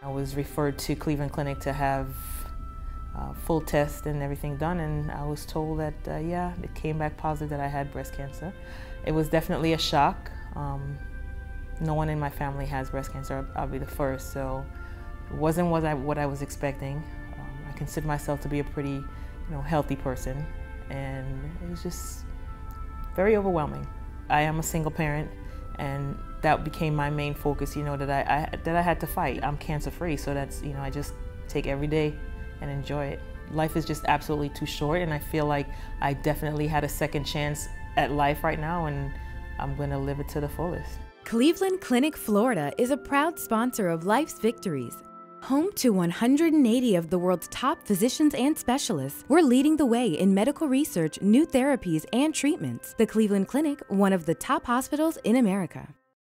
I was referred to Cleveland Clinic to have full test and everything done, and I was told that, yeah, it came back positive that I had breast cancer. It was definitely a shock. No one in my family has breast cancer. I'll be the first, so it wasn't what I was expecting. I consider myself to be a pretty, healthy person, and it was just very overwhelming. I am a single parent, and that became my main focus, that I had to fight. I'm cancer-free, so that's, I just take every day and enjoy it. Life is just absolutely too short, and I feel like I definitely had a second chance at life right now, and I'm going to live it to the fullest. Cleveland Clinic Florida is a proud sponsor of Life's Victories. Home to 180 of the world's top physicians and specialists, we're leading the way in medical research, new therapies, and treatments. The Cleveland Clinic, one of the top hospitals in America.